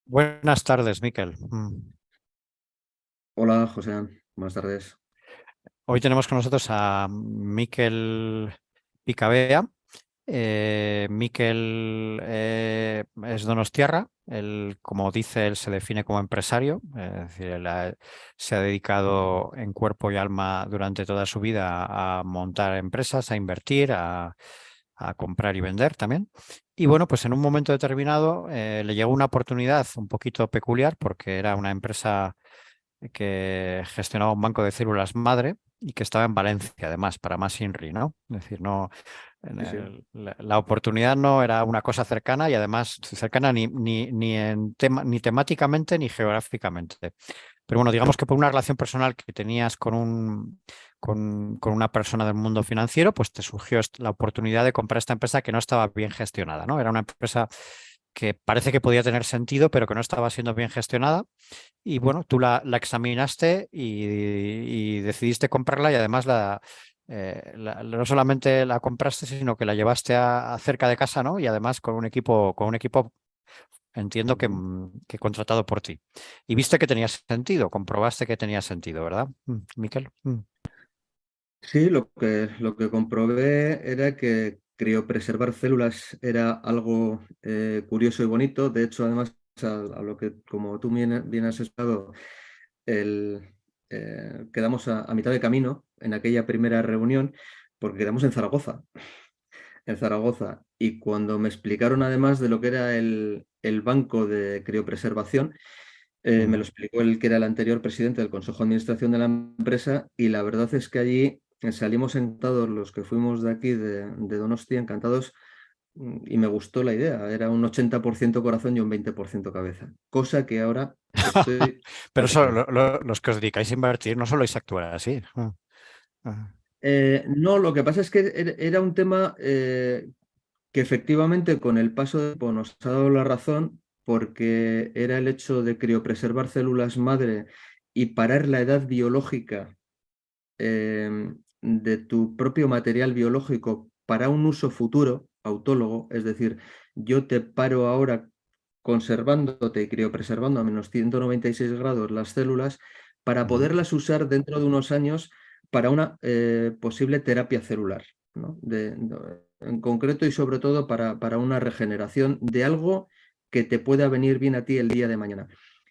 Buenas tardes, Miquel. Hola, José. Buenas tardes. Hoy tenemos con nosotros a Miquel Picabea. Miquel es donostiarra. Él, como dice, él se define como empresario. Es decir, se ha dedicado en cuerpo y alma durante toda su vida a montar empresas, a invertir, a comprar y vender también. Y bueno, pues en un momento determinado le llegó una oportunidad un poquito peculiar porque era una empresa que gestionaba un banco de células madre y que estaba en Valencia, además, para más INRI, ¿no? Es decir, no, Sí, sí. la oportunidad no era una cosa cercana y además cercana ni en tema, ni temáticamente ni geográficamente. Pero bueno, digamos que por una relación personal que tenías con una persona del mundo financiero, pues te surgió la oportunidad de comprar esta empresa que no estaba bien gestionada, ¿no? Era una empresa que parece que podía tener sentido, pero que no estaba siendo bien gestionada. Y bueno, tú la examinaste y decidiste comprarla y además no solamente la compraste, sino que la llevaste a cerca de casa, ¿no? Y además con un equipo, entiendo que, Ujú. que contratado por ti. Y viste que tenía sentido, comprobaste que tenía sentido, ¿verdad, Miquel? Sí, lo que comprobé era que criopreservar células era algo curioso y bonito. De hecho, además, a lo que, como tú bien has explicado, el, quedamos a mitad de camino en aquella primera reunión porque quedamos en Zaragoza. Y cuando me explicaron además de lo que era el banco de criopreservación, me lo Ujú. explicó el que era el anterior presidente del Consejo de Administración de la empresa y la verdad es que allí salimos encantados los que fuimos de aquí, de Donostia, encantados, y me gustó la idea. Era un 80% corazón y un 20% cabeza, cosa que ahora estoy Pero al eso, revés. los que os dedicáis a invertir no soléis actuar así. Ah. No, lo que pasa es que era un tema que efectivamente con el paso del tiempo nos ha dado la razón porque era el hecho de criopreservar células madre y parar la edad biológica de tu propio material biológico para un uso futuro, autólogo, es decir, yo te paro ahora conservándote y criopreservando a -196 grados las células para Ujú. poderlas usar dentro de unos años para una posible terapia celular, ¿no? En concreto y sobre todo para una regeneración de algo que te pueda venir bien a ti el día de mañana.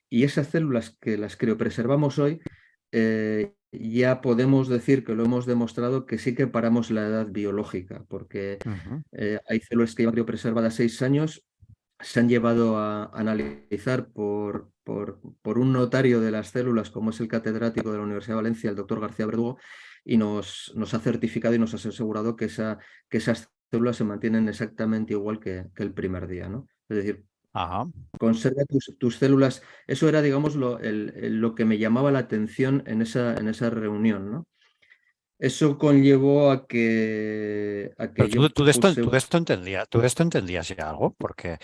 Y esas células que las criopreservamos hoy, ya podemos decir que lo hemos demostrado que sí que paramos la edad biológica, porque Ujú. hay células que llevan criopreservadas 6 años, se han llevado a analizar por un notario de las células, como es el catedrático de la Universidad de Valencia, el doctor García Verdugo, y nos ha certificado y nos ha asegurado que esas células se mantienen exactamente igual que el primer día, ¿no? Es decir, Ajá. conserva tus células. Eso era, digamos, lo que me llamaba la atención en esa reunión, ¿no? Eso conllevó a que Pero yo tú puse. tú de esto entendías ya algo, porque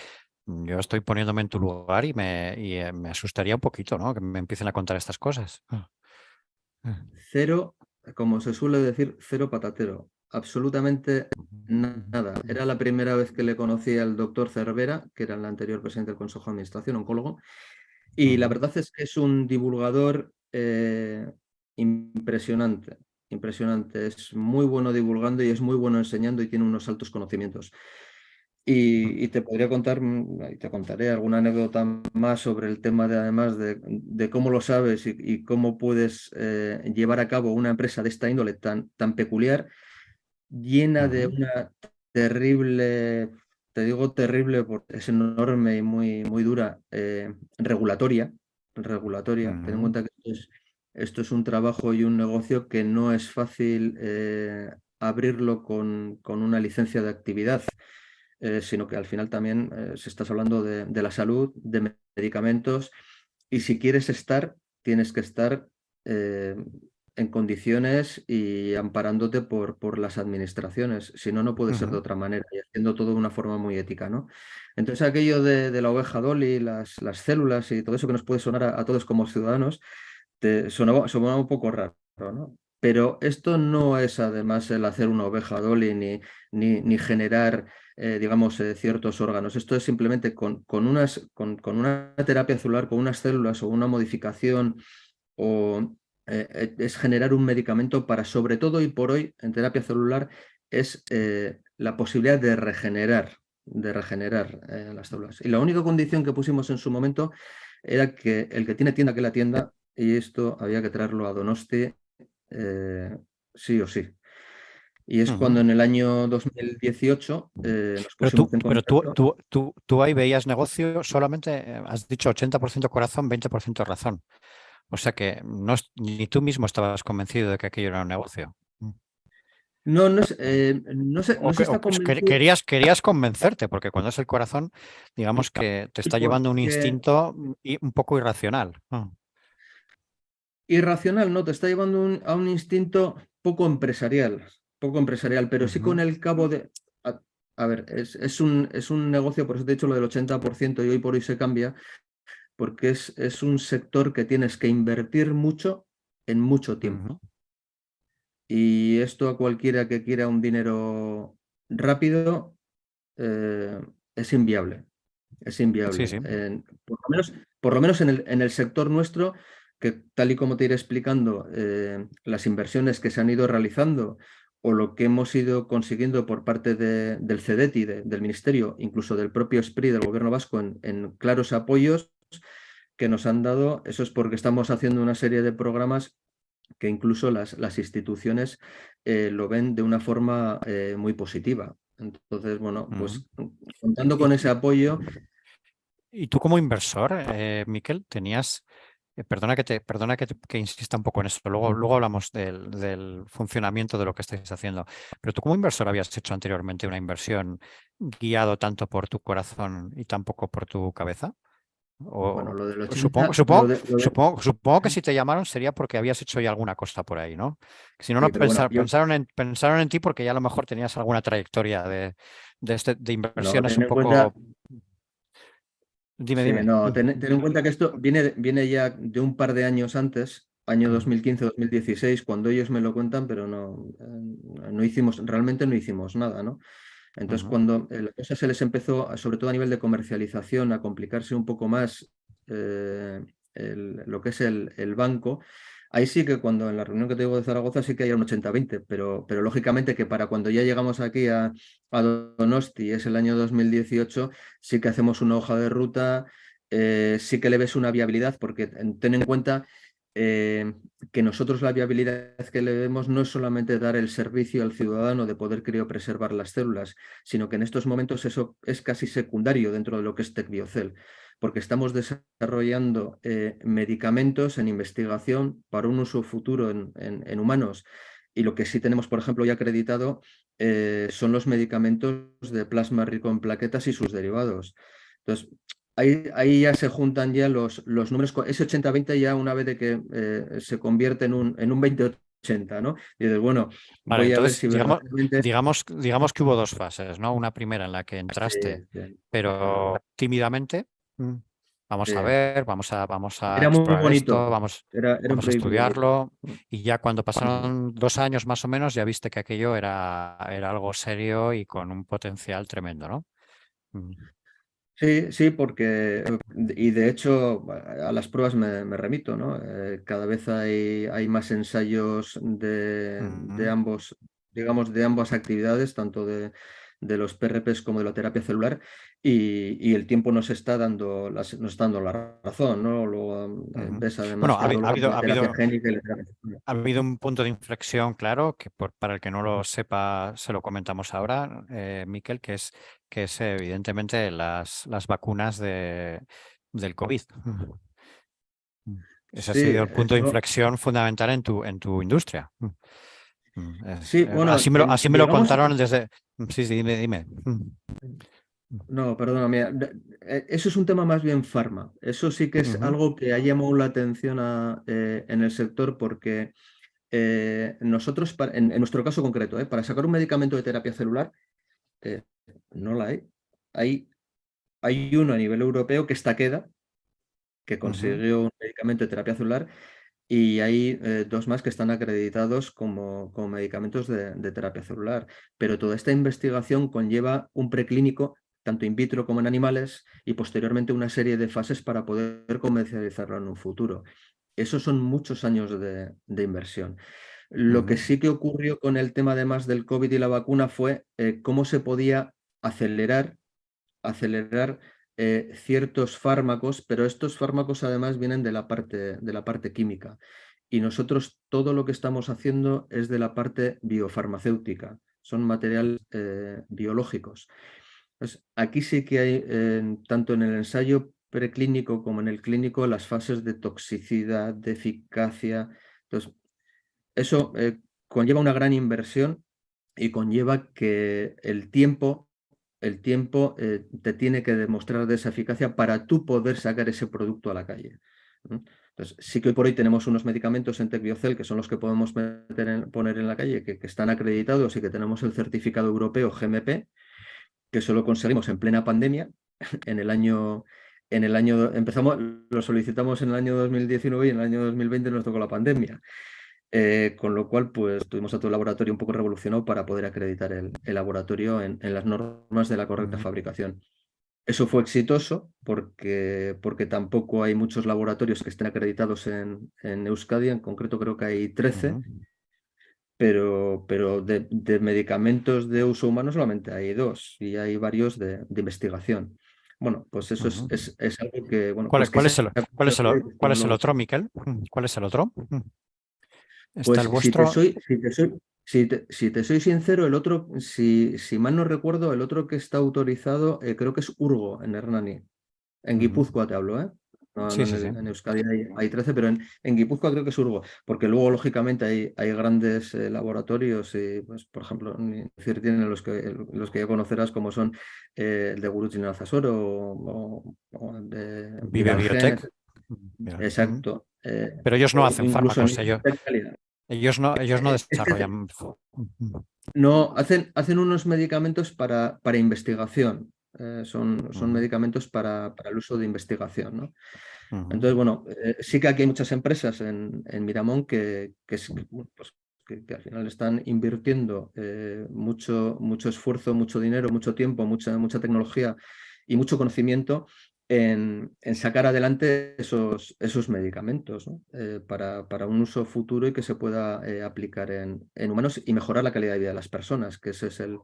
yo estoy poniéndome en tu lugar me asustaría un poquito, ¿no? Que me empiecen a contar estas cosas. Ah. Cero, como se suele decir, cero patatero. Absolutamente nada. Ujú. Era la primera vez que le conocí al doctor Cervera, que era el anterior presidente del Consejo de Administración, oncólogo, y la Ujú. verdad es que es un divulgador impresionante. Impresionante. Es muy bueno divulgando y es muy bueno enseñando y tiene unos altos conocimientos. Y te podría contar, y te contaré alguna anécdota más sobre el tema de, además de cómo lo sabes y cómo puedes llevar a cabo una empresa de esta índole tan peculiar, llena de Ujú. una terrible, te digo terrible porque es enorme y muy dura, regulatoria. Regulatoria. Ten en Ujú. cuenta que esto es un trabajo y un negocio que no es fácil abrirlo con una licencia de actividad, sino que al final también se estás hablando de la salud, de medicamentos, y si quieres estar, tienes que estar eh, en condiciones y amparándote por las administraciones, si no, no puede ser de Ujú. otra manera y haciendo todo de una forma muy ética, ¿no? Entonces aquello de la oveja Dolly, las células y todo eso que nos puede sonar a todos como ciudadanos, sonaba un poco raro, ¿no? Pero esto no es además el hacer una oveja Dolly ni generar, digamos, ciertos órganos. Esto es simplemente con una terapia celular, con unas células o una modificación, o es generar un medicamento para, sobre todo y por hoy, en terapia celular, es la posibilidad de regenerar las células. Y la única condición que pusimos en su momento era que el que tiene tienda que la tienda, y esto había que traerlo a Donosti sí o sí. Y es cuando Ujú. en el año 2018 nos Pero pusimos en tú, contacto. tú ahí veías negocio solamente, has dicho 80% corazón, 20% razón. O sea que ni tú mismo estabas convencido de que aquello era un negocio. No, no se O está convencido. querías convencerte, porque cuando es el corazón, digamos que te está llevando un Porque instinto un poco irracional. irracional, no, te está llevando a un instinto poco empresarial, pero sí con Ujú, el cabo de... A ver, es un negocio, por eso te he dicho lo del 80% y hoy por hoy se cambia, porque es un sector que tienes que invertir mucho en mucho tiempo. ujú. Y esto a cualquiera que quiera un dinero rápido eh, es inviable. Es Sí, inviable. sí. Por lo menos en el sector nuestro, que tal y como te iré explicando, las inversiones que se han ido realizando o lo que hemos ido consiguiendo por parte del CEDETI, del Ministerio, incluso del propio SPRI, del Gobierno Vasco, en claros apoyos que nos han dado, eso es porque estamos haciendo una serie de programas que incluso las instituciones lo ven de una forma muy positiva. Entonces, bueno, Ujú. pues contando ¿Y, con ese y- apoyo, y tú como inversor, Miquel, tenías, que insista un poco en esto, luego hablamos del funcionamiento de lo que estáis haciendo, pero tú como inversor habías hecho anteriormente una inversión guiado tanto por tu corazón y tampoco por tu cabeza. bueno, O, lo del supongo, 80, supongo, supongo que si te llamaron sería porque habías hecho ya alguna cosa por ahí, ¿no? Si no, no sí, pero bueno, yo pensaron en ti porque ya a lo mejor tenías alguna trayectoria de no, inversiones ten un en cuenta, poco. Dime, sí, dime. no, ten en cuenta que esto viene ya de un par de años antes, año 2015-2016, cuando ellos me lo cuentan, pero no, no hicimos, realmente no hicimos nada, ¿no? Entonces, Ujú, cuando la cosa se les empezó, sobre todo a nivel de comercialización, a complicarse un poco más eh, lo que es el banco, ahí sí que cuando en la reunión que te digo de Zaragoza sí que hay un 80-20, pero lógicamente que para cuando ya llegamos aquí a Donosti, es el año 2018, sí que hacemos una hoja de ruta, sí que le ves una viabilidad, porque ten en cuenta que nosotros la viabilidad que le vemos no es solamente dar el servicio al ciudadano de poder criopreservar las células, sino que en estos momentos eso es casi secundario dentro de lo que es TecBiocell, porque estamos desarrollando medicamentos en investigación para un uso futuro en humanos. Y lo que sí tenemos, por ejemplo, ya acreditado son los medicamentos de plasma rico en plaquetas y sus derivados. Entonces, ahí ya se juntan ya los números. Ese 80-20 ya una vez de que se convierte en un 20-80, ¿no? Y dices, bueno, vale, voy a ver entonces si verdaderamente... digamos que hubo dos fases, ¿no? Una primera en la que entraste, Sí, sí, pero tímidamente. mm, Vamos a sí. ver, vamos a Era muy explorar bonito, esto, vamos, era un vamos a proyecto muy bonito. estudiarlo. Y ya cuando pasaron 2 años más o menos, ya viste que aquello era algo serio y con un potencial tremendo, ¿no? Mm, Sí, sí, porque, y de hecho a las pruebas me remito, ¿no? Cada vez hay más ensayos de ujú, ambos, digamos, de ambas actividades, tanto de los PRPs como de la terapia celular, y el tiempo nos está dando la razón, ¿no? Luego ujú. ves Bueno, además todo lo que es la terapia génica y la terapia celular. ha habido un punto de inflexión claro, que para el que no lo sepa, se lo comentamos ahora, Miquel, que es evidentemente las vacunas del COVID. Ese ha Sí, sido el punto de eso. inflexión fundamental en tu industria. Sí, bueno, Así me lo digamos. contaron desde. Sí, sí, dime, dime. No, perdona, mira, eso es un tema más bien farma. Eso sí que es Ujú, algo que ha llamado la atención en el sector porque nosotros, en nuestro caso concreto, para sacar un medicamento de terapia celular, eh, no la hay. Hay, hay uno a nivel europeo que es Takeda, que ujú, consiguió un medicamento de terapia celular y hay dos más que están acreditados como medicamentos de terapia celular. Pero toda esta investigación conlleva un preclínico, tanto in vitro como en animales, y posteriormente una serie de fases para poder comercializarlo en un futuro. Esos son muchos años de inversión. Lo que Ujú, sí que ocurrió con el tema además del COVID y la vacuna fue cómo se podía acelerar ciertos fármacos, pero estos fármacos además vienen de la parte química. Y nosotros todo lo que estamos haciendo es de la parte biofarmacéutica, son materiales biológicos. Entonces, aquí sí que hay, tanto en el ensayo preclínico como en el clínico, las fases de toxicidad, de eficacia. Entonces, eso conlleva una gran inversión y conlleva que el tiempo te tiene que demostrar de esa eficacia para tú poder sacar ese producto a la calle. ¿No? Entonces, sí que hoy por hoy tenemos unos medicamentos en TecBiocel que son los que podemos poner en la calle, que están acreditados y que tenemos el certificado europeo GMP, que eso lo conseguimos en plena pandemia, en el año empezamos, lo solicitamos en el año 2019 y en el año 2020 nos tocó la pandemia. Con lo cual, pues tuvimos a todo el laboratorio un poco revolucionado para poder acreditar el laboratorio en las normas de la correcta ujú, fabricación. Eso fue exitoso porque tampoco hay muchos laboratorios que estén acreditados en Euskadi, en concreto creo que hay 13, ujú, pero de medicamentos de uso humano solamente hay 2 y hay varios de investigación. Bueno, pues eso ujú. es algo que, bueno, ¿Cuál, pues que cuál es se el, ha cuál es el, conseguido y que cuál es el estamos. otro, Miquel? ¿Cuál es el otro? Está Pues el vuestro. si te soy sincero, el otro, si mal no recuerdo, el otro que está autorizado, creo que es Urgo en Hernani. En Ujú. Guipúzcoa te hablo, ¿eh? No Sí, sí, sí. en Euskadi hay 13, pero en Guipúzcoa creo que es Urgo, porque luego, lógicamente, hay grandes laboratorios, y, pues, por ejemplo, ni decir tienen los que ya conocerás, como son el de Gurutzin Alzasoro o el de Vive Viralgen, Biotech. Mira, exacto. pero ellos no O hacen incluso en fármacos, Italia. ellos no Este, desarrollan. Ujú, No, hacen unos medicamentos para investigación. Son ujú, medicamentos para el uso de investigación, ¿no? ujú, Entonces, bueno, sí que aquí hay muchas empresas en Miramón bueno, pues, que al final están invirtiendo mucho esfuerzo, mucho dinero, mucho tiempo, mucha tecnología y mucho conocimiento en sacar adelante esos medicamentos, ¿no? Para un uso futuro y que se pueda aplicar en humanos y mejorar la calidad de vida de las personas, que ese es el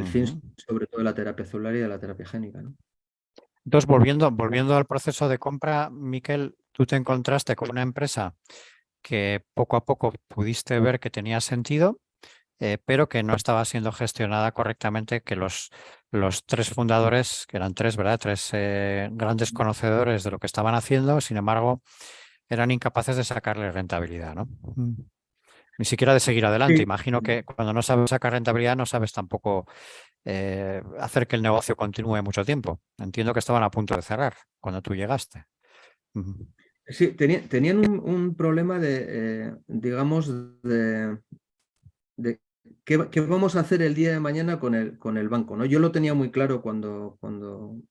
fin, ujú. sobre todo de la terapia celular y de la terapia génica, ¿no? Entonces, volviendo al proceso de compra, Miquel, tú te encontraste con una empresa que poco a poco pudiste ver que tenía sentido, pero que no estaba siendo gestionada correctamente, que los tres fundadores, que eran tres, ¿verdad? Tres grandes conocedores de lo que estaban haciendo, sin embargo, eran incapaces de sacarle rentabilidad, ¿no? Ni siquiera de seguir adelante. Sí, Imagino que cuando no sabes sacar rentabilidad, no sabes tampoco hacer que el negocio continúe mucho tiempo. Entiendo que estaban a punto de cerrar cuando tú llegaste. Ujú, sí, tenían un problema digamos, de qué vamos a hacer el día de mañana con el banco, ¿no? Yo lo tenía muy claro cuando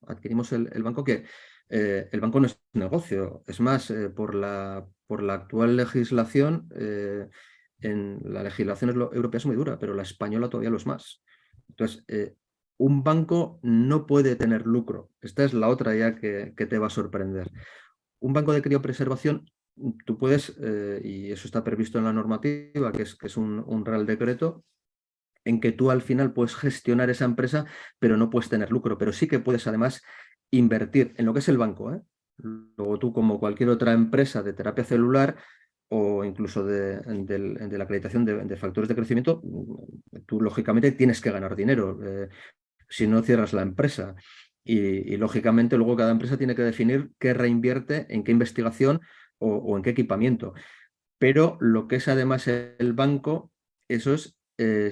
adquirimos el banco, que el banco no es negocio. Es más, por la actual legislación, en la legislación europea es muy dura, pero la española todavía lo es más. Entonces, un banco no puede tener lucro. Esta es la otra ya que te va a sorprender. Un banco de criopreservación, tú puedes, y eso está previsto en la normativa, que es un real decreto, en que tú al final puedes gestionar esa empresa, pero no puedes tener lucro, pero sí que puedes además invertir en lo que es el banco, ¿eh? Luego tú, como cualquier otra empresa de terapia celular o incluso de la acreditación de factores de crecimiento, tú lógicamente tienes que ganar dinero, si no cierras la empresa. Y lógicamente luego cada empresa tiene que definir qué reinvierte, en qué investigación o en qué equipamiento. Pero lo que es además el banco, eso es,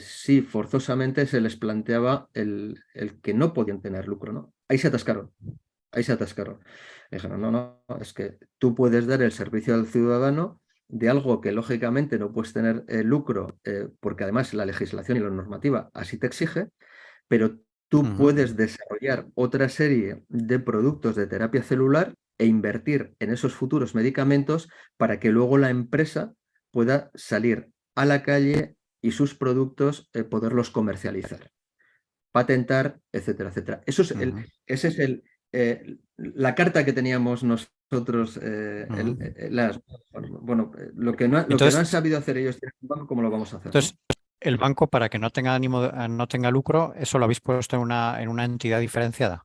sí, forzosamente se les planteaba el que no podían tener lucro, ¿no? Ahí se atascaron, ahí se atascaron. Dijeron, no, no, es que tú puedes dar el servicio al ciudadano de algo que lógicamente no puedes tener lucro, porque además la legislación y la normativa así te exige, pero tú ujú, puedes desarrollar otra serie de productos de terapia celular e invertir en esos futuros medicamentos para que luego la empresa pueda salir a la calle y sus productos poderlos comercializar, patentar, etcétera, etcétera. Ese es la carta que teníamos nosotros. Bueno, lo que no han Entonces, sabido hacer ellos, ¿cómo lo vamos a hacer, ¿no? entonces, el banco, para que no tenga ánimo, no tenga lucro, eso lo habéis puesto en una entidad diferenciada.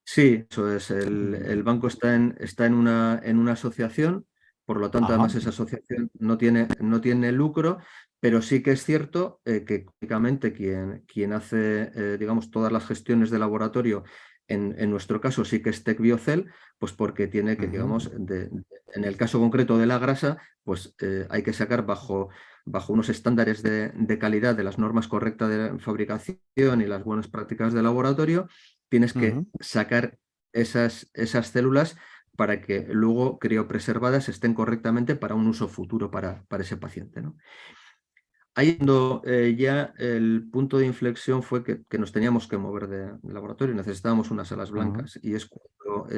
Sí, eso es. El banco está en una asociación, por lo tanto, Ajá. además, esa asociación no tiene lucro, pero sí que es cierto que únicamente quien hace, digamos, todas las gestiones de laboratorio, en nuestro caso sí que es TecBiocel, pues porque tiene que, digamos, en el caso concreto de la grasa, pues hay que sacar bajo unos estándares de calidad de las normas correctas de fabricación y las buenas prácticas de laboratorio. Tienes que sacar esas células para que luego criopreservadas estén correctamente para un uso futuro para ese paciente, ¿no? Ahí cuando ya el punto de inflexión fue que nos teníamos que mover de laboratorio, necesitábamos unas salas blancas, y es cuando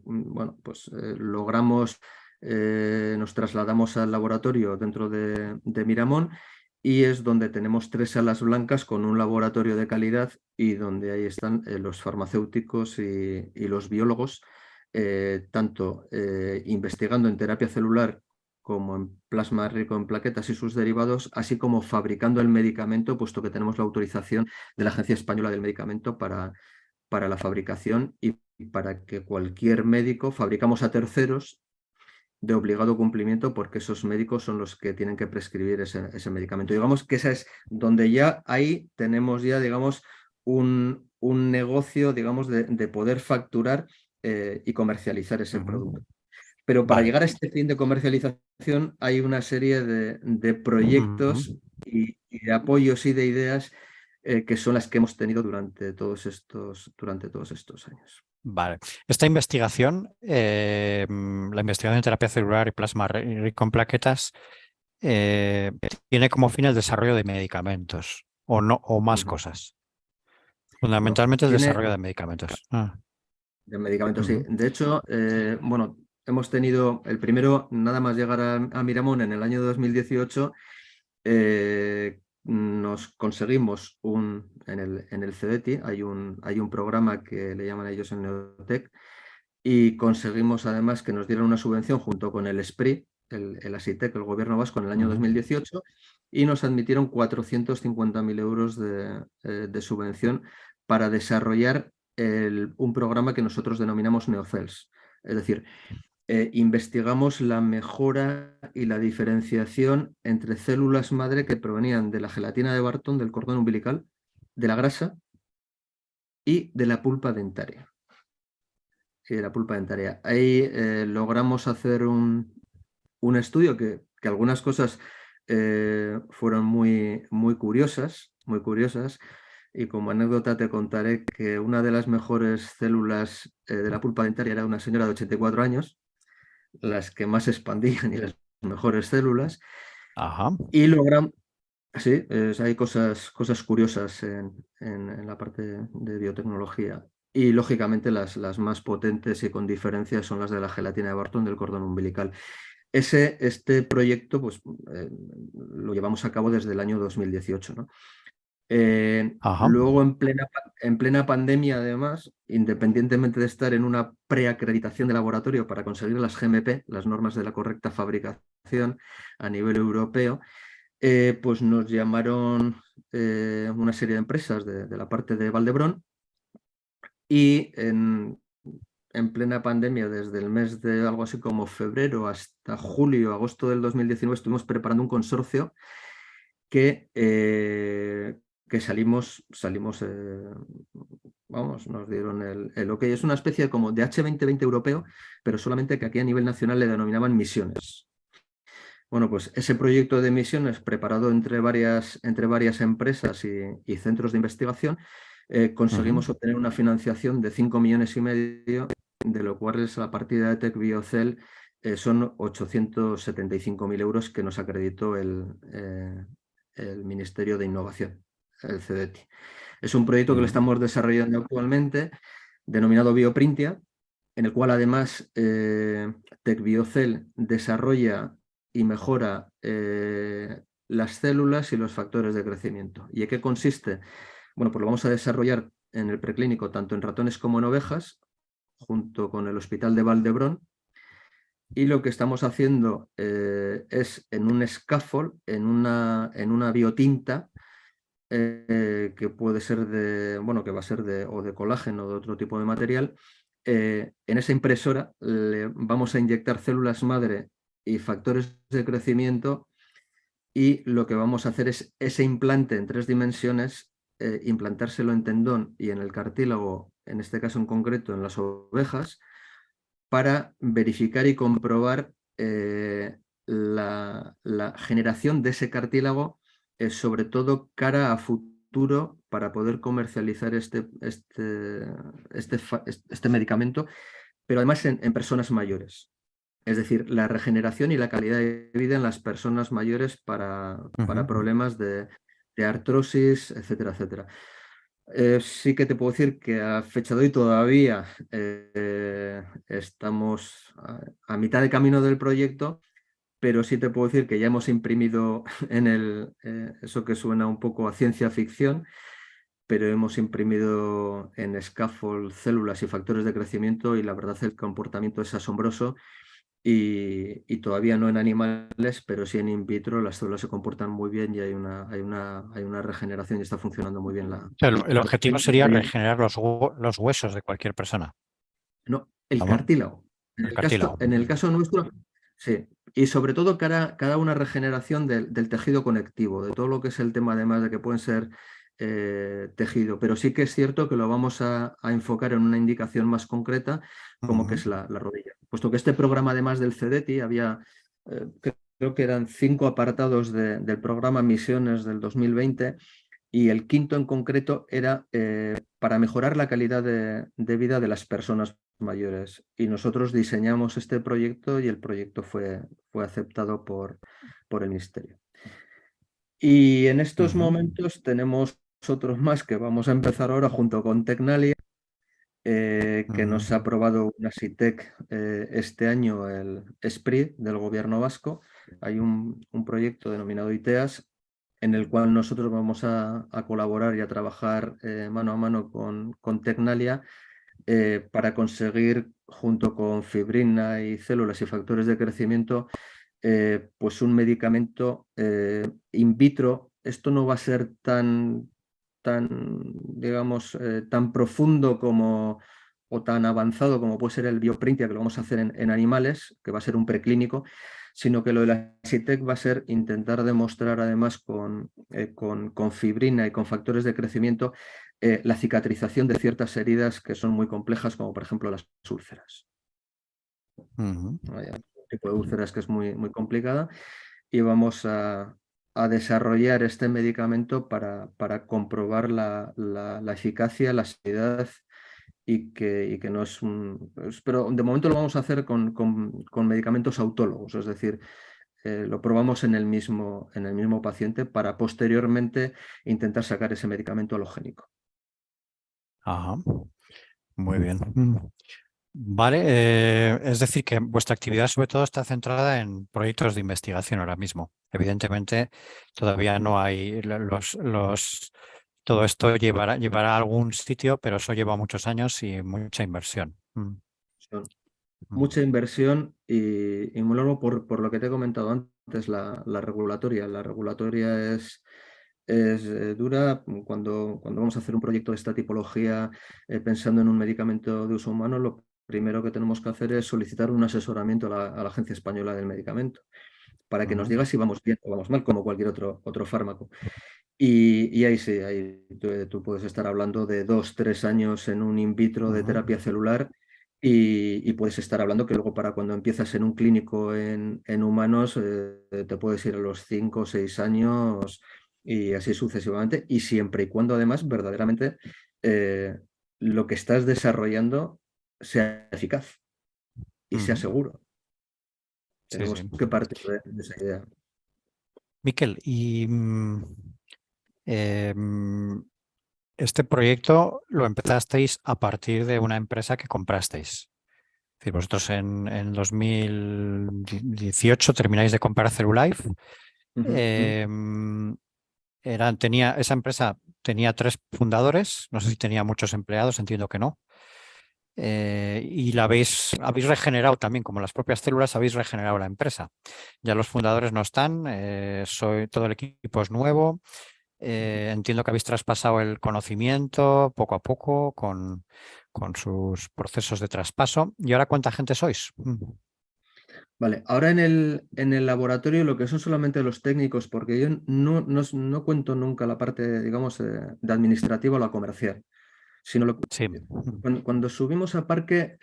bueno, pues logramos, nos trasladamos al laboratorio dentro de Miramón, y es donde tenemos 3 salas blancas con un laboratorio de calidad, y donde ahí están los farmacéuticos y los biólogos, tanto investigando en terapia celular como en plasma rico en plaquetas y sus derivados, así como fabricando el medicamento, puesto que tenemos la autorización de la Agencia Española del Medicamento para la fabricación y para que cualquier médico, fabricamos a terceros de obligado cumplimiento, porque esos médicos son los que tienen que prescribir ese medicamento. Digamos que esa es donde ya ahí tenemos ya, digamos, un negocio, digamos, de poder facturar y comercializar ese producto. Pero para Vale. llegar a este fin de comercialización hay una serie de proyectos y de apoyos y de ideas que son las que hemos tenido durante todos estos años. Vale. Esta investigación, la investigación en terapia celular y plasma rico en plaquetas, eh, tiene como fin el desarrollo de medicamentos o no, o más Ujú. cosas. No, Fundamentalmente el tiene desarrollo de medicamentos. de medicamentos, sí. Ujú, De hecho, bueno, hemos tenido el primero, nada más llegar a Miramón en el año 2018, nos conseguimos en el CEDETI, hay un programa que le llaman ellos el Neotec, y conseguimos además que nos dieran una subvención junto con el SPRI, el ASITEC, el gobierno vasco, en el año ujú. 2018, y nos admitieron 450.000 euros de subvención para desarrollar un programa que nosotros denominamos NeoCells. Es decir, investigamos la mejora y la diferenciación entre células madre que provenían de la gelatina de Barton, del cordón umbilical, de la grasa y de la pulpa dentaria. Sí, de la pulpa dentaria. Ahí logramos hacer un estudio que algunas cosas fueron muy curiosas, muy curiosas. Y como anécdota te contaré que una de las mejores células de la pulpa dentaria era una señora de 84 años, las que más expandían y las mejores células. Ajá. Y logramos, sí, hay cosas curiosas en la parte de biotecnología. Y lógicamente las más potentes y con diferencias son las de la gelatina de Barton, del cordón umbilical. Este proyecto pues, lo llevamos a cabo desde el año 2018, ¿no? Ajá. Luego, en plena pandemia, además, independientemente de estar en una preacreditación de laboratorio para conseguir las GMP, las normas de la correcta fabricación a nivel europeo, pues nos llamaron una serie de empresas de la parte de Valdebrón, y en plena pandemia, desde el mes de algo así como febrero hasta julio, agosto del 2019, estuvimos preparando un consorcio que, que salimos, vamos, nos dieron el ok. Es una especie como de H2020 europeo, pero solamente que aquí a nivel nacional le denominaban misiones. Bueno, pues ese proyecto de misiones, preparado entre varias empresas y centros de investigación, conseguimos obtener una financiación de 5,5 millones, de lo cual es la partida de TecBiocel, son 875.000 euros que nos acreditó el Ministerio de Innovación, el CEDETI. Es un proyecto que lo estamos desarrollando actualmente. denominado Bioprintia, en el cual además TecBiocell desarrolla y mejora las células y los factores de crecimiento. ¿Y en qué consiste? Bueno, pues lo vamos a desarrollar en el preclínico tanto en ratones como en ovejas, junto con el Hospital de Valdebrón. Y lo que estamos haciendo es en un scaffold, en una biotinta, que puede ser que va a ser o de colágeno o de otro tipo de material. En esa impresora le vamos a inyectar células madre y factores de crecimiento, y lo que vamos a hacer es ese implante en 3 dimensiones, implantárselo en tendón y en el cartílago, en este caso en concreto en las ovejas, para verificar y comprobar la generación de ese cartílago, sobre todo cara a futuro, para poder comercializar este medicamento, pero además en personas mayores. Es decir, la regeneración y la calidad de vida en las personas mayores para problemas de artrosis, etcétera, etcétera. Sí que te puedo decir que a fecha de hoy todavía estamos a mitad de camino del proyecto, pero sí te puedo decir que ya hemos imprimido eso que suena un poco a ciencia ficción, pero hemos imprimido en scaffold células y factores de crecimiento, y la verdad el comportamiento es asombroso. Y todavía no en animales, pero sí en in vitro las células se comportan muy bien y hay una regeneración y está funcionando muy bien O sea, el objetivo sería regenerar los huesos de cualquier persona. No, el ¿Cómo? cartílago. El cartílago. En el caso nuestro, sí. Y sobre todo cada una regeneración del tejido conectivo, de todo lo que es el tema además de que pueden ser tejido. Pero sí que es cierto que lo vamos a enfocar en una indicación más concreta, como que es la rodilla. Puesto que este programa, además del CEDETI, había, creo que eran 5 apartados del programa Misiones del 2020, y el quinto en concreto era para mejorar la calidad de vida de las personas mayores. Y nosotros diseñamos este proyecto y el proyecto fue aceptado por el Ministerio. Y en estos momentos tenemos otros más que vamos a empezar ahora junto con Tecnalia, que nos ha aprobado una SITEC este año, el SPRIT del Gobierno vasco. Hay un proyecto denominado ITEAS, en el cual nosotros vamos a colaborar y a trabajar mano a mano con Tecnalia, para conseguir, junto con fibrina y células y factores de crecimiento, pues un medicamento in vitro. Esto no va a ser digamos, tan profundo o tan avanzado como puede ser el Bioprintia, que lo vamos a hacer en animales, que va a ser un preclínico, sino que lo de la SITEC va a ser intentar demostrar, además con fibrina y con factores de crecimiento, la cicatrización de ciertas heridas que son muy complejas, como por ejemplo las úlceras. Un tipo de úlceras que es muy, muy complicada, y vamos a desarrollar este medicamento para comprobar la eficacia, la seguridad, y que no es pero de momento lo vamos a hacer con medicamentos autólogos, es decir, lo probamos en el mismo paciente para posteriormente intentar sacar ese medicamento halogénico. Ajá, muy bien. Vale, es decir, que vuestra actividad sobre todo está centrada en proyectos de investigación ahora mismo. Evidentemente, todavía no hay todo esto llevará a algún sitio, pero eso lleva muchos años y mucha inversión. Son mucha inversión y muy largo por lo que te he comentado antes, la regulatoria. La regulatoria es dura. Cuando vamos a hacer un proyecto de esta tipología, pensando en un medicamento de uso humano, lo primero que tenemos que hacer es solicitar un asesoramiento a la Agencia Española del Medicamento, para que nos diga si vamos bien o vamos mal, como cualquier otro fármaco. Y ahí sí, ahí tú puedes estar hablando de 2-3 años en un in vitro de terapia celular, y puedes estar hablando que luego, para cuando empiezas en un clínico en humanos, te puedes ir a los 5 o 6 años, y así sucesivamente, y siempre y cuando además verdaderamente lo que estás desarrollando sea eficaz y sea seguro. Sí, Tenemos sí. que partir de esa idea. Miquel, y este proyecto lo empezasteis a partir de una empresa que comprasteis. Es decir, vosotros en 2018 termináis de comprar Celulife. Ujú, ujú. Esa empresa tenía 3 fundadores, no sé si tenía muchos empleados, entiendo que no. Y habéis regenerado también, como las propias células, habéis regenerado la empresa. Ya los fundadores no están, todo el equipo es nuevo. Entiendo que habéis traspasado el conocimiento poco a poco con sus procesos de traspaso. ¿Y ahora cuánta gente sois? Vale, ahora en el laboratorio lo que son solamente los técnicos, porque yo no cuento nunca la parte, digamos, de administrativa o la comercial, sino Sí. cuando subimos a parque,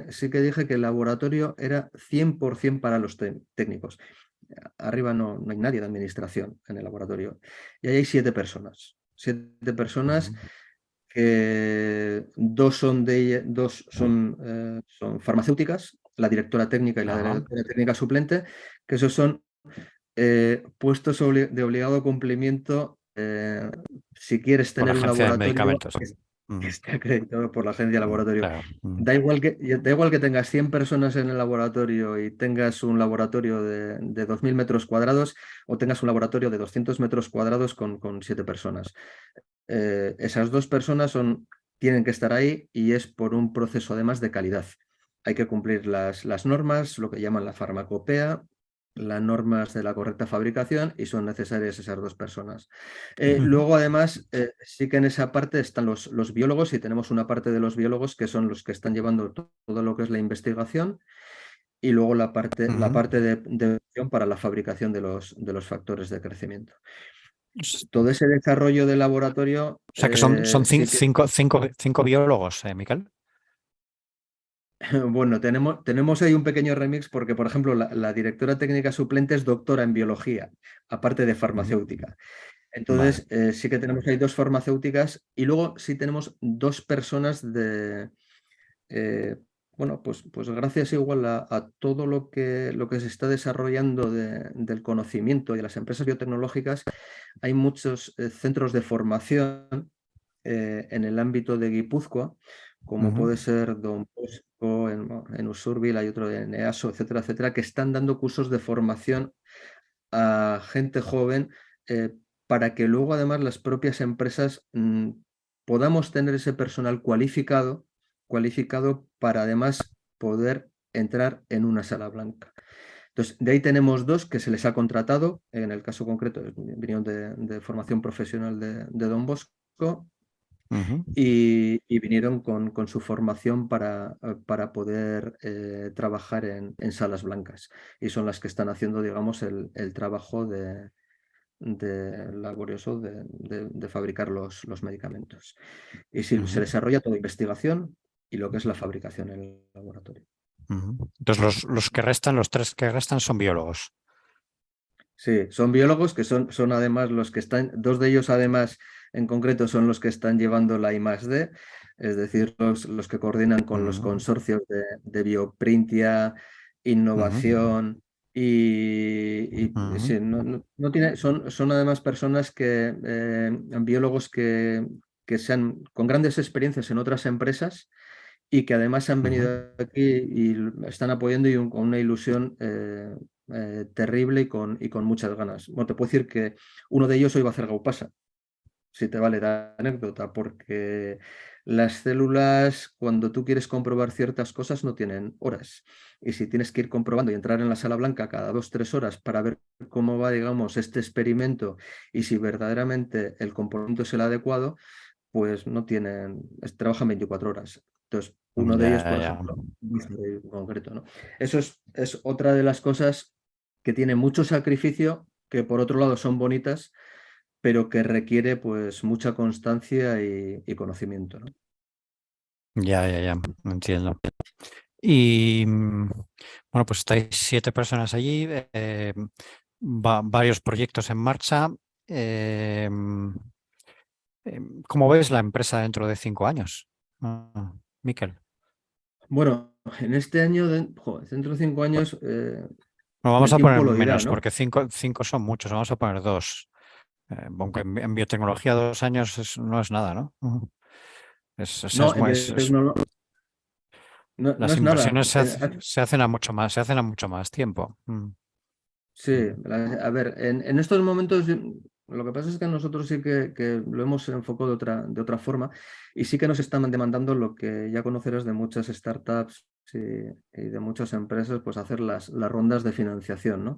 sí que dije que el laboratorio era 100% para los técnicos. Arriba no hay nadie de administración en el laboratorio. Y ahí hay 7 personas. 7 personas Ujú. que dos son farmacéuticas, la directora técnica y la Ajá. directora técnica suplente, que esos son puestos de obligado cumplimiento si quieres Por la tener un agencia de laboratorio medicamentos. que Ujú. esté acreditado por la agencia de laboratorio. Claro. Da igual que tengas 100 personas en el laboratorio y tengas un laboratorio de 2.000 metros cuadrados o tengas un laboratorio de 200 metros cuadrados con 7 personas. Esas 2 personas tienen que estar ahí y es por un proceso además de calidad. Hay que cumplir las normas, lo que llaman la farmacopea, las normas de la correcta fabricación y son necesarias esas 2 personas. Ujú. Luego, además, sí que en esa parte están los biólogos y tenemos una parte de los biólogos que son los que están llevando todo lo que es la investigación y luego la parte, la Ujú. parte de para la fabricación de los factores de crecimiento. S- Todo ese desarrollo del laboratorio O sea que son sí que, cinco biólogos, Miquel. bueno, tenemos ahí un pequeño remix porque, por ejemplo, la directora técnica suplente es doctora en biología, aparte de Ujú. farmacéutica. Vale. Entonces, sí que tenemos ahí 2 farmacéuticas y luego sí tenemos 2 personas eh, bueno, pues gracias igual a todo lo que se está desarrollando del conocimiento y de las empresas biotecnológicas, hay muchos centros de formación en el ámbito de Guipúzcoa, como Ujú. puede ser Don Bosco, en Usurbil, hay otro en EASO, etcétera, etcétera, que están dando cursos de formación a gente joven para que luego además las propias empresas podamos tener ese personal cualificado para además poder entrar en una sala blanca. Entonces, de ahí tenemos 2 que se les ha contratado, en el caso concreto vinieron de formación profesional de Don Bosco Ujú. y vinieron con su formación para poder trabajar en salas blancas. Y son las que están haciendo, digamos, el trabajo laborioso de fabricar los medicamentos. Y sí, se Ujú. desarrolla toda investigación y lo que es la fabricación en el laboratorio. Ujú. Entonces los que restan, los 3 que restan son biólogos. Sí, son biólogos que son además los que están, 2 de ellos además en concreto son los que están llevando la I+D, es decir, los que coordinan con los Ujú. consorcios de Bioprintia, Ujú. innovación y Ujú. sí, no tiene, son además personas biólogos que sean con grandes experiencias en otras empresas y que además han Ujú. venido aquí y están apoyando con una ilusión terrible y con muchas ganas. Bueno, te puedo decir que uno de ellos hoy va a hacer Gaupasa, si te vale la anécdota, porque las células, cuando tú quieres comprobar ciertas cosas, no tienen horas. Y si tienes que ir comprobando y entrar en la sala blanca cada 2, 3 horas para ver cómo va, digamos, este experimento y si verdaderamente el comportamiento es el adecuado, pues no tienen, trabajan 24 horas. Entonces, uno de ellos, Ya, por ya. ejemplo, en concreto, ¿no? Eso es otra de las cosas que tiene mucho sacrificio, que por otro lado son bonitas, pero que requiere pues mucha constancia y conocimiento, ¿no? Ya, ya, ya. Entiendo. Y bueno, pues estáis 7 personas allí, varios proyectos en marcha. Eh, ¿Cómo ves la empresa dentro de 5 años? Miquel. Bueno, en este año, dentro de 5 años, No, vamos el a poner tiempo lo dirá, menos ¿no? porque cinco son muchos, vamos a poner 2. Aunque en biotecnología 2 años no es nada, ¿no? O sea, No, en biotecnología no, no las es nada. inversiones se hacen a mucho más, se hacen a mucho más tiempo. Sí, a ver, en estos momentos lo que pasa es que nosotros sí que lo hemos enfocado de otra forma y sí que nos están demandando lo que ya conocerás de muchas startups y de muchas empresas, pues hacer las rondas de financiación, ¿no?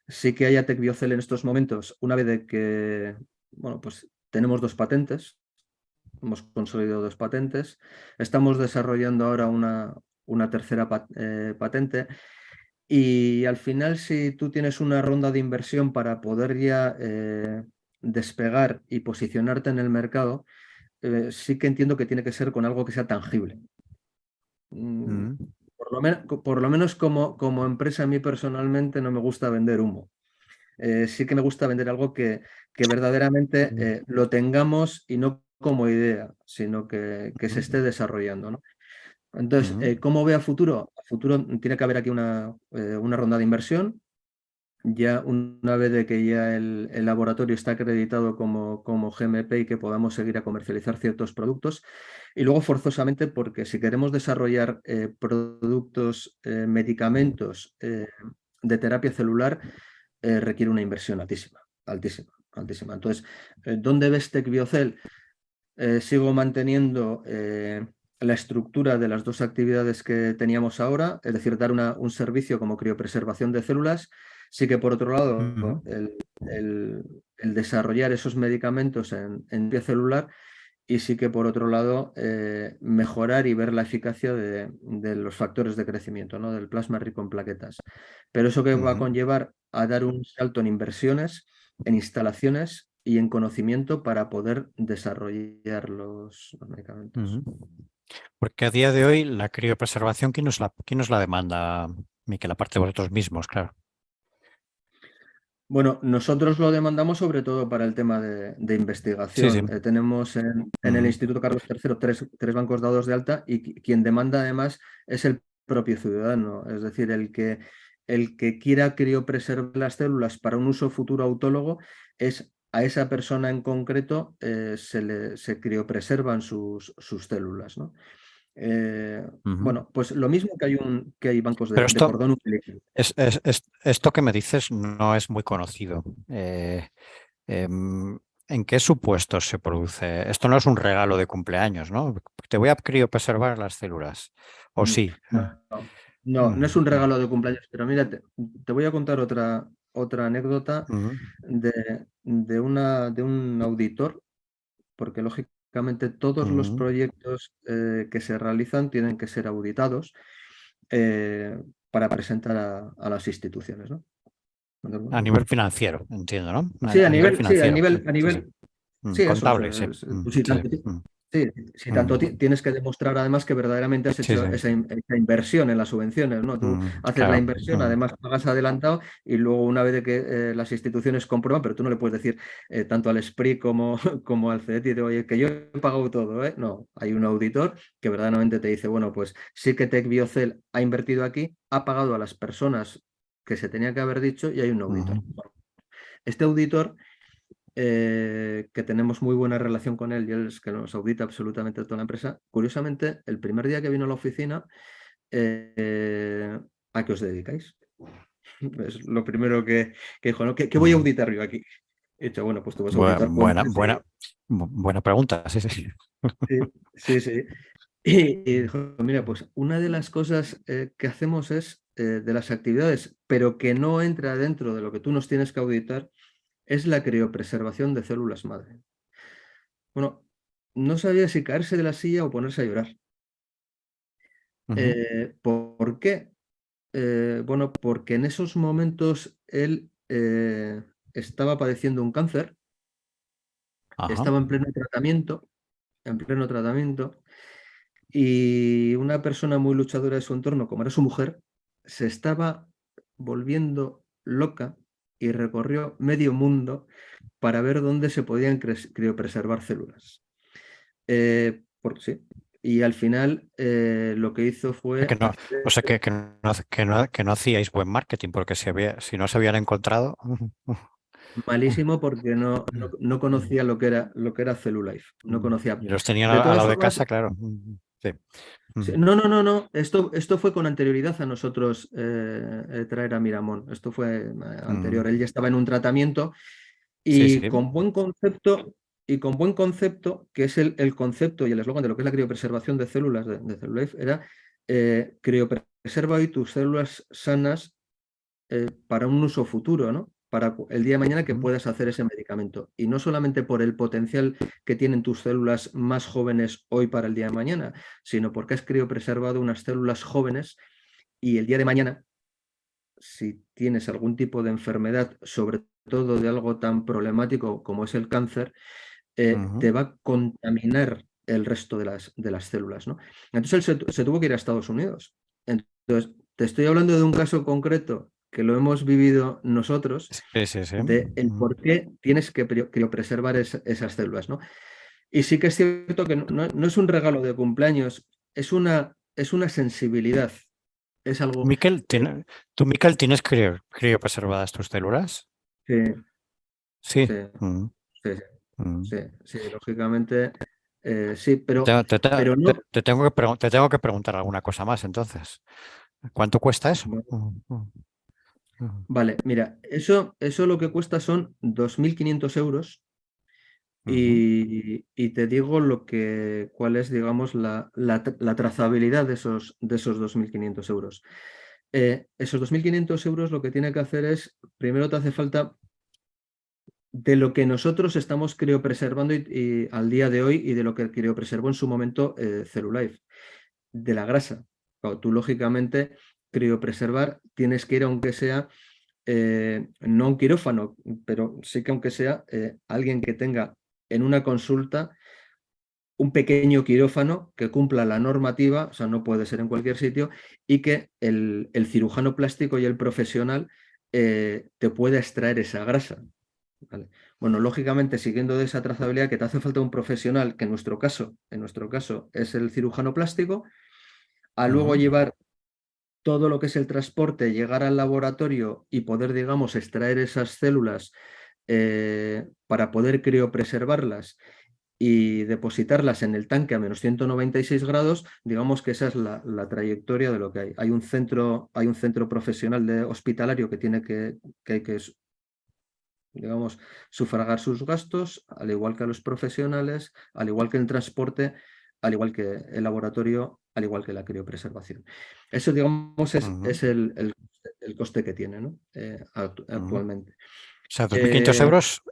Sí que hay a TecBiocel en estos momentos, una vez de que, bueno, pues tenemos 2 patentes, hemos consolidado 2 patentes, estamos desarrollando ahora una tercera patente. Y al final, si tú tienes una ronda de inversión para poder ya despegar y posicionarte en el mercado, sí que entiendo que tiene que ser con algo que sea tangible. Mm, Mm, por lo menos como empresa, a mí personalmente no me gusta vender humo. Sí que me gusta vender algo que verdaderamente mm, lo tengamos y no como idea, sino que se esté desarrollando, ¿no? Entonces, mm, ¿cómo ve a futuro? A futuro tiene que haber aquí una ronda de inversión. Ya una vez de que ya el laboratorio está acreditado como GMP y que podamos seguir a comercializar ciertos productos. Y luego forzosamente porque si queremos desarrollar productos, medicamentos de terapia celular, requiere una inversión altísima, altísima, altísima. Entonces, ¿dónde ves TecBiocel? Sigo manteniendo la estructura de las 2 actividades que teníamos ahora, es decir, dar un servicio como criopreservación de células. Sí que por otro lado, mm, el desarrollar esos medicamentos en vía celular y sí que por otro lado, mejorar y ver la eficacia de los factores de crecimiento, ¿no? Del plasma rico en plaquetas. Pero eso que va a mm, conllevar a dar un salto en inversiones, en instalaciones y en conocimiento para poder desarrollar los medicamentos. mm. Porque a día de hoy la criopreservación, quién nos la demanda, Miquel? Aparte de vosotros mismos, claro. Bueno, nosotros lo demandamos sobre todo para el tema de Sí, sí. investigación. Tenemos en el Mm, Instituto Carlos III tres bancos dados de alta y quien demanda además es el propio ciudadano, es decir, el que quiera criopreservar las células para un uso futuro autólogo es a esa persona en concreto se criopreservan sus células, ¿no? ujú. Bueno, pues lo mismo que hay bancos Pero de cordón umbilical. esto que me dices no es muy conocido. ¿En qué supuestos se produce? Esto no es un regalo de cumpleaños, ¿no? Te voy a criopreservar las células. ¿O Mm, sí? No, no, no, no es Mm, un mm, regalo de cumpleaños, pero mira, te voy a contar otra anécdota mm, de un auditor, porque lógicamente todos los mm. proyectos que se realizan tienen que ser auditados eh, para presentar a las instituciones, ¿no? Entonces, A bueno, nivel financiero, entiendo, ¿no? sí, A nivel sí, financiero. a Sí, sí. nivel, sí, eso. Contable, sí. Pues si Sí, tanto, sí. sí, si tanto Mm, tienes que demostrar además que verdaderamente has sí, hecho sí. esa inversión en las subvenciones, ¿no? Tú haces la Claro. inversión, además pagas adelantado y luego una vez de que las instituciones comprueban, pero tú no le puedes decir tanto al SPRI como al CETI, de, oye, que yo he pagado todo, ¿eh? No, hay un auditor que verdaderamente te dice, bueno, pues sí que TecBiocel ha invertido aquí, ha pagado a las personas que se tenía que haber dicho y hay un auditor. Ujú, Este auditor, que tenemos muy buena relación con él y él es que nos audita absolutamente toda la empresa, curiosamente, el primer día que vino a la oficina, eh, ¿a qué os dedicáis? Es lo primero que dijo, ¿no? ¿Qué voy a ujú. auditar yo aquí? He dicho, bueno, pues tú vas a auditar compras. Buena pregunta. Sí, sí. Sí, sí, sí. Y dijo, mira, pues una de las cosas que hacemos es, de las actividades, pero que no entra dentro de lo que tú nos tienes que auditar, es la criopreservación de células madre. Bueno, no sabía si caerse de la silla o ponerse a llorar. Ujú. ¿Por qué? Bueno, porque en esos momentos él estaba padeciendo un cáncer, Ajá. estaba en pleno tratamiento, y una persona muy luchadora de su entorno, como era su mujer, se estaba volviendo loca y recorrió medio mundo para ver dónde se podían criopreservar células. Sí. Y al final lo que hizo Que fue no, hacer. o sea que no hacíais buen marketing, porque si no se habían encontrado. malísimo porque no conocía lo que era Cellulife, no conocía. Y los tenían De al todas lado de formas, casa, claro. Sí. sí, no, esto fue con anterioridad a nosotros traer a Miramón, esto fue anterior, él ya estaba en un tratamiento Sí, y sí. con buen concepto, que es el concepto y el eslogan de lo que es la criopreservación de células de Cellulife, era criopreserva hoy tus células sanas para un uso futuro, ¿no? Para el día de mañana que puedas hacer ese medicamento. Y no solamente por el potencial que tienen tus células más jóvenes hoy para el día de mañana, sino porque has criopreservado unas células jóvenes y el día de mañana, si tienes algún tipo de enfermedad, sobre todo de algo tan problemático como es el cáncer, te va a contaminar el resto de las células, ¿no? Entonces él se tuvo que ir a Estados Unidos. Entonces, te estoy hablando de un caso concreto que lo hemos vivido nosotros, Sí, sí, sí. de el por qué tienes que criopreservar esas células, ¿no? Y sí que es cierto que no es un regalo de cumpleaños, es una sensibilidad, es algo Miquel, ¿tú, Miquel, tienes criopreservadas tus células? que Sí. sí, Mm, sí, sí, mm. sí, sí, lógicamente sí, Te, pero, te- te- pero te- no. te tengo que preguntar alguna cosa más, entonces. ¿Cuánto cuesta eso? Vale, mira, eso lo que cuesta son 2.500 euros Ujú, y te digo cuál es, digamos, la trazabilidad de esos 2.500 euros. Esos 2.500 euros lo que tiene que hacer es, primero te hace falta de lo que nosotros estamos criopreservando y al día de hoy y de lo que criopreservó en su momento Cellulife, de la grasa. Claro, tú, lógicamente, criopreservar tienes que ir, aunque sea no un quirófano, pero sí que aunque sea alguien que tenga en una consulta un pequeño quirófano que cumpla la normativa, o sea, no puede ser en cualquier sitio, y que el cirujano plástico y el profesional te pueda extraer esa grasa. ¿Vale? Bueno, lógicamente, siguiendo de esa trazabilidad, que te hace falta un profesional, que en nuestro caso es el cirujano plástico, a luego ujú, llevar todo lo que es el transporte, llegar al laboratorio y poder, digamos, extraer esas células para poder criopreservarlas y depositarlas en el tanque a menos 196 grados, digamos que esa es la trayectoria de lo que hay. Hay un centro profesional hospitalario que tiene que digamos, sufragar sus gastos, al igual que a los profesionales, al igual que el transporte, al igual que el laboratorio, al igual que la criopreservación. Eso, digamos, es, ujú, es el coste que tiene, ¿no? ujú. O Actualmente. sea, 2.500 Eh, euros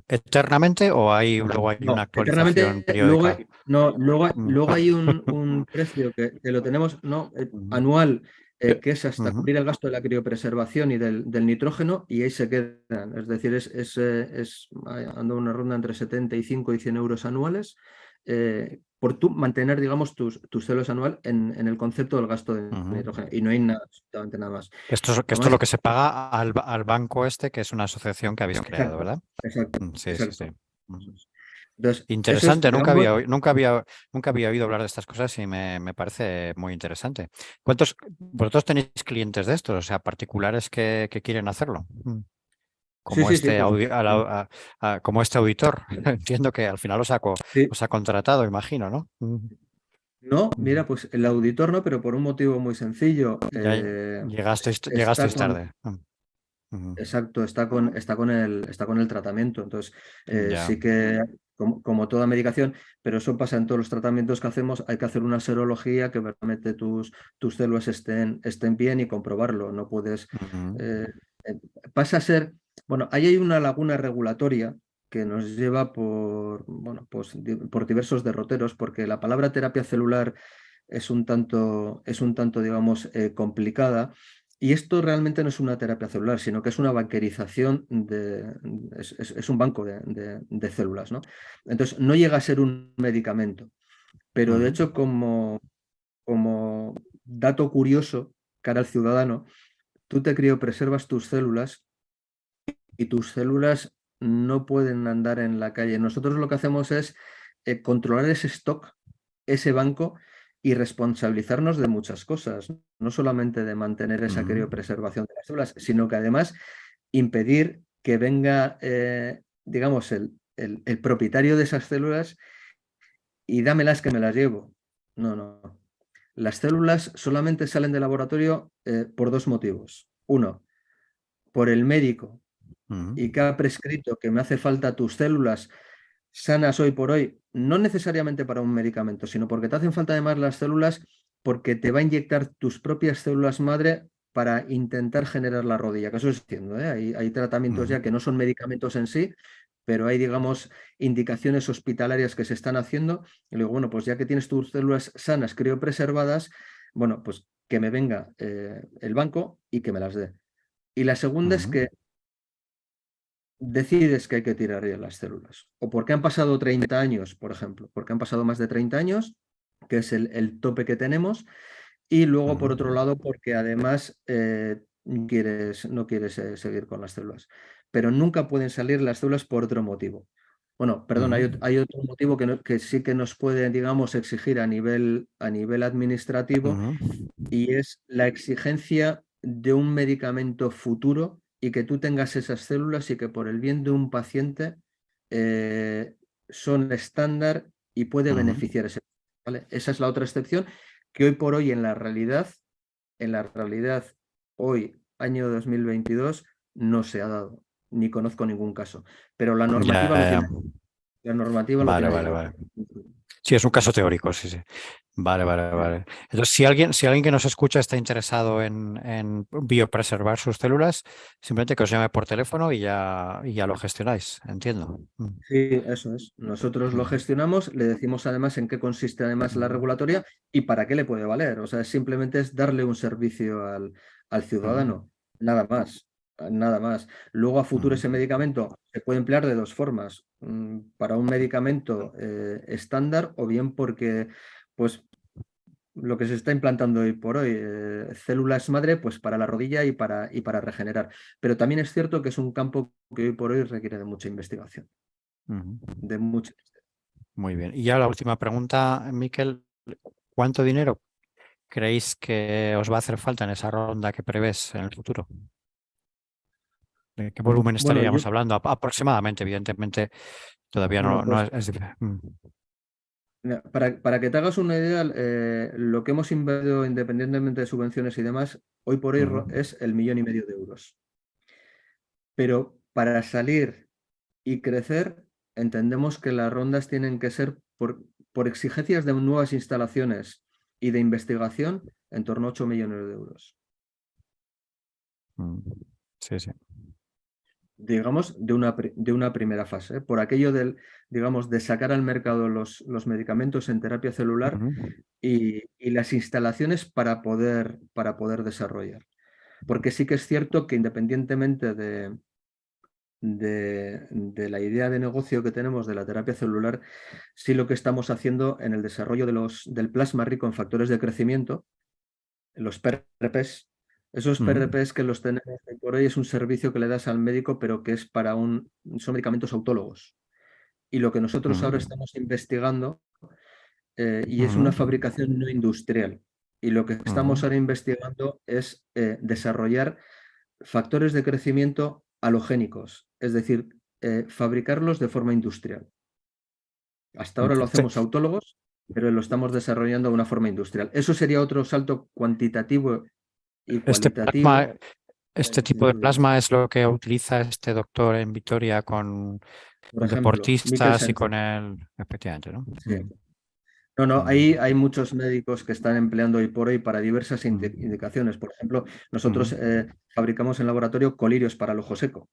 eternamente o luego hay una no, actualización eternamente, periódica. no, Mm, luego hay un precio que lo tenemos no, ujú, anual, pe- que es hasta ujú, cubrir el gasto de la criopreservación y del nitrógeno, y ahí se quedan. Es decir, anda una ronda entre 75 y 100 euros anuales por mantener, digamos, tus células anual en el concepto del gasto de ujú. nitrógeno. Y no hay nada, absolutamente nada más. Que esto es Además, lo que se paga al banco este, que es una asociación que habéis creado, exacto, ¿verdad? exacto, Sí, sí, sí. exacto. Ujú. Entonces, eso es, Interesante, digamos, nunca había oído hablar de estas cosas y me parece muy interesante. Vosotros tenéis clientes de estos, o sea, particulares que quieren hacerlo? sí, Como sí, sí, este, pues como este auditor. Entiendo que al final sí. os ha contratado, imagino, ¿no? No, Ujú. mira, pues el auditor no, pero por un motivo muy sencillo. Ya Está llegasteis con, tarde. Ujú. exacto, está con el tratamiento. Entonces, Ya. sí que, como toda medicación, pero eso pasa en todos los tratamientos que hacemos, hay que hacer una serología que realmente tus células estén bien y comprobarlo. No puedes. Ujú. eh, eh, Pasa a ser. Bueno, ahí hay una laguna regulatoria que nos lleva bueno, pues, por diversos derroteros, porque la palabra terapia celular es un tanto, digamos, complicada. Y esto realmente no es una terapia celular, sino que es una banquerización es un banco de células, ¿no? Entonces, no llega a ser un medicamento, pero de Ujú. hecho, como dato curioso cara al ciudadano, tú te criopreservas tus células y tus células no pueden andar en la calle. Nosotros lo que hacemos es controlar ese stock, ese banco y responsabilizarnos de muchas cosas, no solamente de mantener esa Ujú. criopreservación de las células, sino que además impedir que venga, digamos, el propietario de esas células y dámelas que me las llevo. No, no. Las células solamente salen del laboratorio por dos motivos. Uno, por el médico y que ha prescrito que me hace falta tus células sanas hoy por hoy, no necesariamente para un medicamento, sino porque te hacen falta además las células porque te va a inyectar tus propias células madre para intentar generar la rodilla, que eso es entiendo, ¿eh? Hay tratamientos ya que no son medicamentos en sí, pero hay, digamos, indicaciones hospitalarias que se están haciendo. Y luego, bueno, pues ya que tienes tus células sanas, criopreservadas, bueno, pues que me venga el banco y que me las dé. Y la segunda es que decides que hay que tirar ya las células. O porque han pasado 30 años, por ejemplo, porque han pasado más de 30 años, que es el tope que tenemos. Y luego, por otro lado, porque además no quieres seguir con las células. Pero nunca pueden salir las células por otro motivo. Bueno, perdón, hay otro motivo que sí que nos puede, digamos, exigir a nivel administrativo, y es la exigencia de un medicamento futuro y que tú tengas esas células y que por el bien de un paciente son estándar y puede beneficiar ese. ¿Vale? Esa es la otra excepción que hoy por hoy en la realidad, hoy, año 2022, no se ha dado, ni conozco ningún caso. Pero la normativa lo Ya, tiene. La normativa lo vale, tiene vale, ahí. vale. Sí, es un caso teórico, sí, sí. Vale, vale, vale. Entonces, si alguien que nos escucha está interesado en biopreservar sus células, simplemente que os llame por teléfono y ya lo gestionáis, entiendo. Sí, eso es. Nosotros lo gestionamos, le decimos además en qué consiste además la regulatoria y para qué le puede valer. O sea, simplemente es darle un servicio al ciudadano, nada más, nada más. Luego a futuro ese medicamento se puede emplear de dos formas, para un medicamento estándar o bien porque, pues, lo que se está implantando hoy por hoy, células madre, pues para la rodilla y para regenerar. Pero también es cierto que es un campo que hoy por hoy requiere de mucha investigación, de mucha. Muy bien. Y ya la última pregunta, Miquel, ¿cuánto dinero creéis que os va a hacer falta en esa ronda que prevés en el futuro? ¿De qué volumen Bueno, estaríamos hablando? Aproximadamente, evidentemente, todavía bueno, no pues es difícil. mira, para que te hagas una idea, lo que hemos invertido independientemente de subvenciones y demás, hoy por hoy es el 1,5 millones de euros. Pero para salir y crecer, entendemos que las rondas tienen que ser por exigencias de nuevas instalaciones y de investigación en torno a 8 millones de euros. Sí, sí. Digamos, de una primera fase, ¿eh? Por aquello digamos, de sacar al mercado los medicamentos en terapia celular y las instalaciones para poder desarrollar. Porque sí que es cierto que independientemente de la idea de negocio que tenemos de la terapia celular, sí lo que estamos haciendo en el desarrollo del plasma rico en factores de crecimiento, los PRPs, esos PRPs que los tenemos hoy por hoy es un servicio que le das al médico, pero que es son medicamentos autólogos. Y lo que nosotros ahora estamos investigando, y es una fabricación no industrial. Y lo que estamos ahora investigando es desarrollar factores de crecimiento halogénicos, es decir, fabricarlos de forma industrial. Hasta ahora lo hacemos autólogos, pero lo estamos desarrollando de una forma industrial. Eso sería otro salto cuantitativo y Este cualitativo. plasma, este tipo de plasma es lo que utiliza este doctor en Vitoria Por con ejemplo, Miquel deportistas y Sánchez. con el... Efectivamente, ¿no? Sí. No, ahí hay muchos médicos que están empleando hoy por hoy para diversas indicaciones. Por ejemplo, nosotros fabricamos en laboratorio colirios para el ojo seco.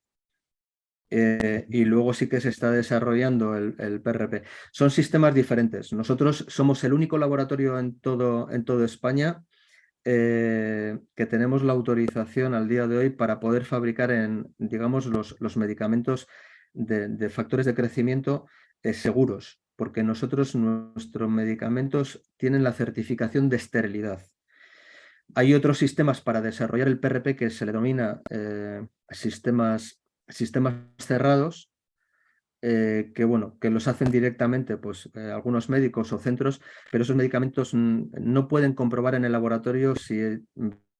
Y luego sí que se está desarrollando el PRP. Son sistemas diferentes. Nosotros somos el único laboratorio en todo España que tenemos la autorización al día de hoy para poder fabricar digamos, los medicamentos de factores de crecimiento seguros, porque nuestros medicamentos tienen la certificación de esterilidad. Hay otros sistemas para desarrollar el PRP que se le denomina sistemas cerrados, que bueno, que los hacen directamente pues, algunos médicos o centros, pero esos medicamentos no pueden comprobar en el laboratorio si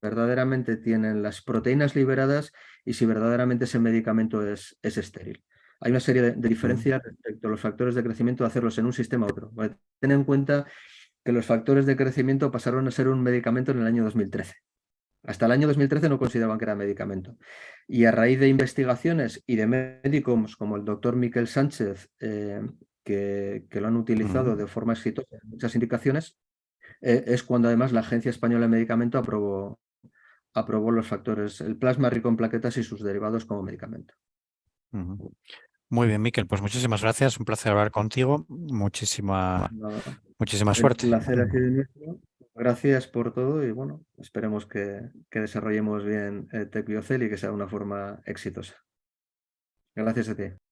verdaderamente tienen las proteínas liberadas y si verdaderamente ese medicamento es estéril. Hay una serie de diferencias respecto a los factores de crecimiento de hacerlos en un sistema u otro. Vale, ten en cuenta que los factores de crecimiento pasaron a ser un medicamento en el año 2013. Hasta el año 2013 no consideraban que era medicamento. Y a raíz de investigaciones y de médicos como el doctor Miquel Sánchez, que lo han utilizado de forma exitosa en muchas indicaciones, es cuando además la Agencia Española de Medicamento aprobó los factores, el plasma rico en plaquetas y sus derivados como medicamento. Muy bien, Miquel, pues muchísimas gracias, un placer hablar contigo, muchísima El suerte. placer ha sido nuestro. Gracias por todo y bueno, esperemos que desarrollemos bien TecBiocel y que sea de una forma exitosa. Gracias a ti.